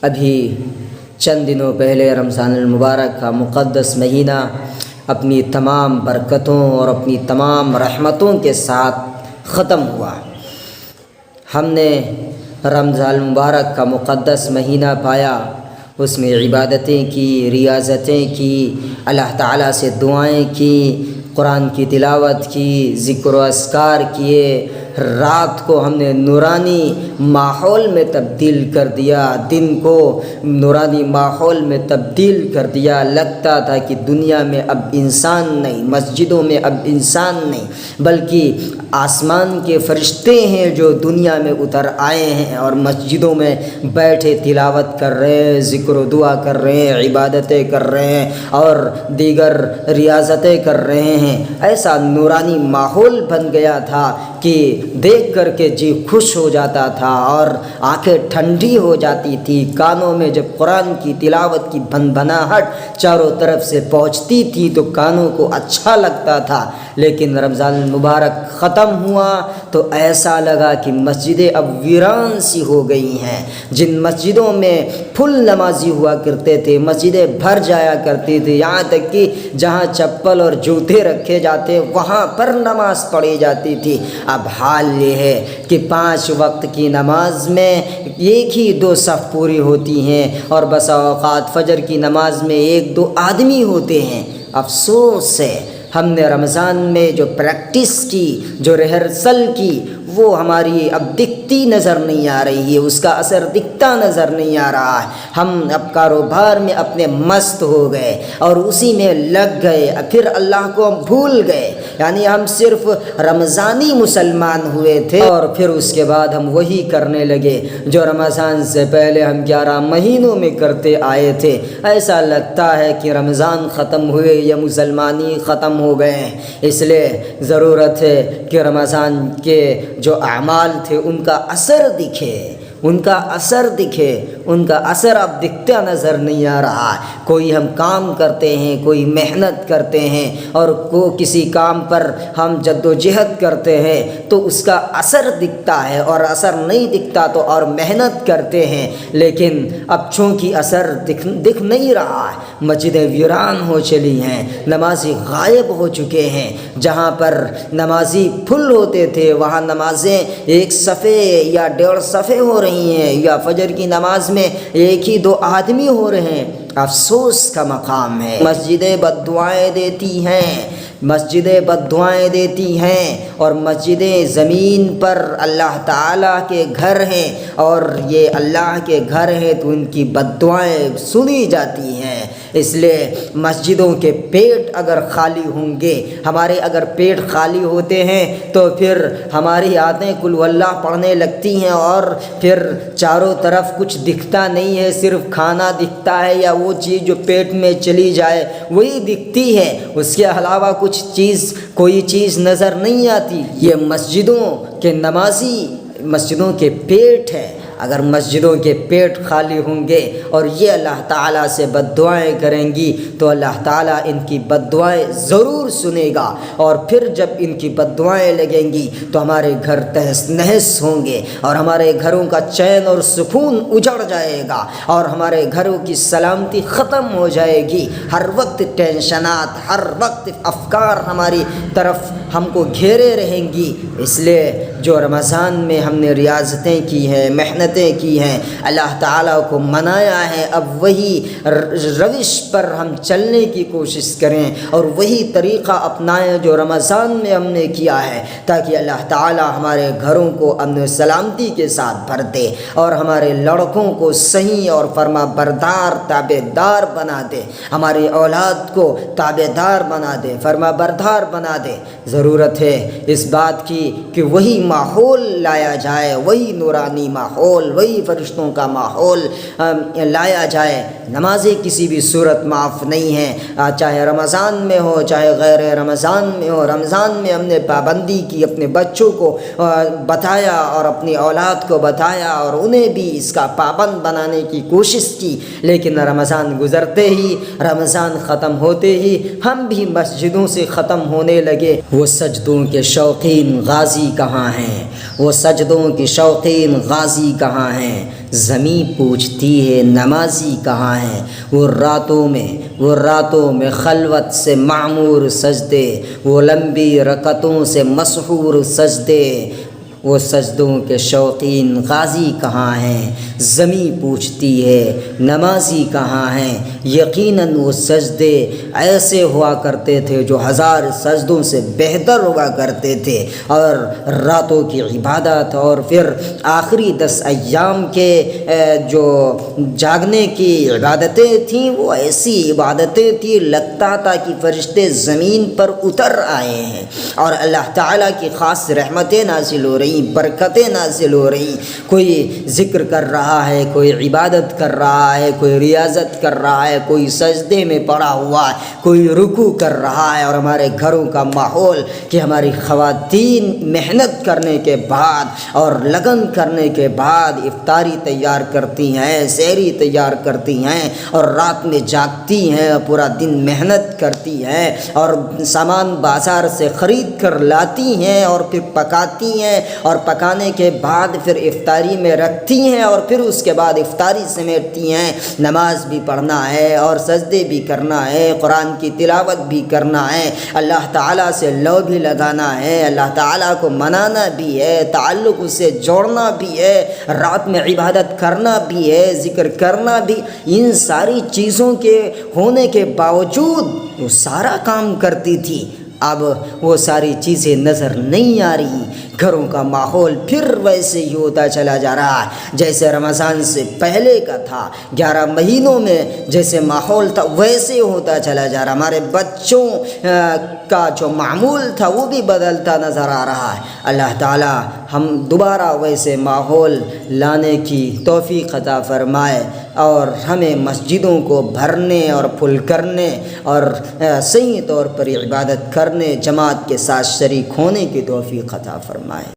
ابھی چند دنوں پہلے رمضان المبارک کا مقدس مہینہ اپنی تمام برکتوں اور اپنی تمام رحمتوں کے ساتھ ختم ہوا۔ ہم نے رمضان المبارک کا مقدس مہینہ پایا، اس میں عبادتیں کی، ریاضتیں کی، اللہ تعالیٰ سے دعائیں کی، قرآن کی تلاوت کی، ذکر و اذکار کیے۔ رات کو ہم نے نورانی ماحول میں تبدیل کر دیا، دن کو نورانی ماحول میں تبدیل کر دیا۔ لگتا تھا کہ دنیا میں اب انسان نہیں، مسجدوں میں اب انسان نہیں، بلکہ آسمان کے فرشتے ہیں جو دنیا میں اتر آئے ہیں اور مسجدوں میں بیٹھے تلاوت کر رہے ہیں، ذکر و دعا کر رہے ہیں، عبادتیں کر رہے ہیں اور دیگر ریاضتیں کر رہے ہیں۔ ایسا نورانی ماحول بن گیا تھا کہ دیکھ کر کے جی خوش ہو جاتا تھا اور آنکھیں ٹھنڈی ہو جاتی تھی۔ کانوں میں جب قرآن کی تلاوت کی بھنبھناہٹ چاروں طرف سے پہنچتی تھی تو کانوں کو اچھا لگتا تھا۔ لیکن رمضان المبارک ختم ہوا تو ایسا لگا کہ مسجدیں اب ویران سی ہو گئی ہیں۔ جن مسجدوں میں فل نمازی ہوا کرتے تھے، مسجدیں بھر جایا کرتی تھی، یہاں تک کہ جہاں چپل اور جوتے رکھے جاتے وہاں پر نماز پڑھی جاتی تھی۔ اب حال یہ ہے کہ 5 وقت کی نماز میں ایک ہی 2 صف پوری ہوتی ہیں اور بسا اوقات فجر کی نماز میں 1-2 آدمی ہوتے ہیں۔ افسوس ہے ہم نے رمضان میں جو پریکٹس کی، جو ریہرسل کی، وہ ہماری اب دکھتی نظر نہیں آ رہی ہے، اس کا اثر دکھتا نظر نہیں آ رہا ہے۔ ہم اب کاروبار میں اپنے مست ہو گئے اور اسی میں لگ گئے، پھر اللہ کو ہم بھول گئے۔ یعنی ہم صرف رمضانی مسلمان ہوئے تھے اور پھر اس کے بعد ہم وہی کرنے لگے جو رمضان سے پہلے ہم 11 مہینوں میں کرتے آئے تھے۔ ایسا لگتا ہے کہ رمضان ختم ہوئے یا مسلمانی ختم ہو گئے ہیں۔ اس لیے ضرورت ہے کہ رمضان کے جو اعمال تھے ان کا اثر دکھے، ان کا اثر دکھے، ان کا اثر اب دکھتا نظر نہیں آ رہا ہے۔ کوئی ہم کام کرتے ہیں، کوئی محنت کرتے ہیں اور کسی کام پر ہم جد و جہد کرتے ہیں تو اس کا اثر دکھتا ہے، اور اثر نہیں دکھتا تو اور محنت کرتے ہیں لیکن اب چونکہ اثر دکھ نہیں رہا ہے، مسجدیں ویران ہو چلی ہیں، نمازی غائب ہو چکے ہیں۔ جہاں پر نمازی پھل ہوتے تھے وہاں نمازیں 1 صفحے یا 1.5 صفحے ہو رہی ہیں، یا فجر کی نماز میں 1 ہی 2 آدمی ہو رہے ہیں۔ افسوس کا مقام ہے۔ مسجدیں بد دعائیں دیتی ہیں، مسجدیں بد دعائیں دیتی ہیں، اور مسجدیں زمین پر اللہ تعالیٰ کے گھر ہیں، اور یہ اللہ کے گھر ہیں تو ان کی بد دعائیں سنی جاتی ہیں۔ اس لیے مسجدوں کے پیٹ اگر خالی ہوں گے، ہمارے اگر پیٹ خالی ہوتے ہیں تو پھر ہماری آنکھیں قل ہو اللہ پڑھنے لگتی ہیں اور پھر چاروں طرف کچھ دکھتا نہیں ہے، صرف کھانا دکھتا ہے یا وہ چیز جو پیٹ میں چلی جائے وہی دکھتی ہے، اس کے علاوہ کچھ چیز کوئی چیز نظر نہیں آتی۔ یہ مسجدوں کے نمازی مسجدوں کے پیٹ ہے۔ اگر مسجدوں کے پیٹ خالی ہوں گے اور یہ اللہ تعالیٰ سے بد دعائیں کریں گی تو اللہ تعالیٰ ان کی بد دعائیں ضرور سنے گا، اور پھر جب ان کی بد دعائیں لگیں گی تو ہمارے گھر تہس نہس ہوں گے اور ہمارے گھروں کا چین اور سکون اجڑ جائے گا اور ہمارے گھروں کی سلامتی ختم ہو جائے گی۔ ہر وقت ٹینشنات، ہر وقت افکار ہماری طرف ہم کو گھیرے رہیں گی۔ اس لیے جو رمضان میں ہم نے ریاضتیں کی ہیں، محنتیں کی ہیں، اللہ تعالیٰ کو منایا ہے، اب وہی روش پر ہم چلنے کی کوشش کریں اور وہی طریقہ اپنائیں جو رمضان میں ہم نے کیا ہے، تاکہ اللہ تعالیٰ ہمارے گھروں کو امن و سلامتی کے ساتھ بھر دے اور ہمارے لڑکوں کو صحیح اور فرما بردار تابع دار بنا دے، ہماری اولاد کو تابع دار بنا دے، فرما بردار بنا دے۔ ضرورت ہے اس بات کی کہ وہی ماحول لایا جائے، وہی نورانی ماحول، وہی فرشتوں کا ماحول لایا جائے۔ نمازیں کسی بھی صورت معاف نہیں ہیں، چاہے رمضان میں ہو چاہے غیر رمضان میں ہو۔ رمضان میں ہم نے پابندی کی، اپنے بچوں کو بتایا اور اپنی اولاد کو بتایا اور انہیں بھی اس کا پابند بنانے کی کوشش کی، لیکن رمضان گزرتے ہی، رمضان ختم ہوتے ہی ہم بھی مسجدوں سے ختم ہونے لگے۔ وہ سجدوں کے شوقین غازی کہاں ہیں؟ وہ سجدوں کے شوقین غازی کہاں کہاں ہیں، زمین پوچھتی ہے نمازی کہاں ہیں۔ وہ راتوں میں خلوت سے معمور سجدے، وہ لمبی رکعتوں سے مسحور سجدے، وہ سجدوں کے شوقین غازی کہاں ہیں، زمین پوچھتی ہے نمازی کہاں ہیں۔ یقیناً وہ سجدے ایسے ہوا کرتے تھے جو 1000 سجدوں سے بہتر ہوا کرتے تھے، اور راتوں کی عبادت اور پھر آخری 10 ایام کے جو جاگنے کی عبادتیں تھیں وہ ایسی عبادتیں تھیں لگتا تھا کہ فرشتے زمین پر اتر آئے ہیں اور اللہ تعالیٰ کی خاص رحمتیں نازل ہو رہی، برکتیں نازل ہو رہی۔ کوئی ذکر کر رہا ہے، کوئی عبادت کر رہا ہے، کوئی ریاضت کر رہا ہے، کوئی سجدے میں پڑا ہوا ہے، کوئی رکوع کر رہا ہے۔ اور ہمارے گھروں کا ماحول کہ ہماری خواتین محنت کرنے کے بعد اور لگن کرنے کے بعد افطاری تیار کرتی ہیں، سحری تیار کرتی ہیں اور رات میں جاگتی ہیں، پورا دن محنت کرتی ہیں اور سامان بازار سے خرید کر لاتی ہیں اور پھر پکاتی ہیں، اور پکانے کے بعد پھر افطاری میں رکھتی ہیں اور پھر اس کے بعد افطاری سمیٹتی ہیں۔ نماز بھی پڑھنا ہے اور سجدے بھی کرنا ہے، قرآن کی تلاوت بھی کرنا ہے، اللہ تعالیٰ سے لو بھی لگانا ہے، اللہ تعالیٰ کو منانا بھی ہے، تعلق اس سے جوڑنا بھی ہے، رات میں عبادت کرنا بھی ہے، ذکر کرنا بھی۔ ان ساری چیزوں کے ہونے کے باوجود وہ سارا کام کرتی تھی، اب وہ ساری چیزیں نظر نہیں آ رہی۔ گھروں کا ماحول پھر ویسے ہی ہوتا چلا جا رہا ہے جیسے رمضان سے پہلے کا تھا، 11 مہینوں میں جیسے ماحول تھا ویسے ہوتا چلا جا رہا۔ ہمارے بچوں کا جو معمول تھا وہ بھی بدلتا نظر آ رہا ہے۔ اللہ تعالی ہم دوبارہ ویسے ماحول لانے کی توفیق عطا فرمائے اور ہمیں مسجدوں کو بھرنے اور پھل کرنے اور صحیح طور پر عبادت کرنے، جماعت کے ساتھ شریک ہونے کی توفیق عطا فرمائے۔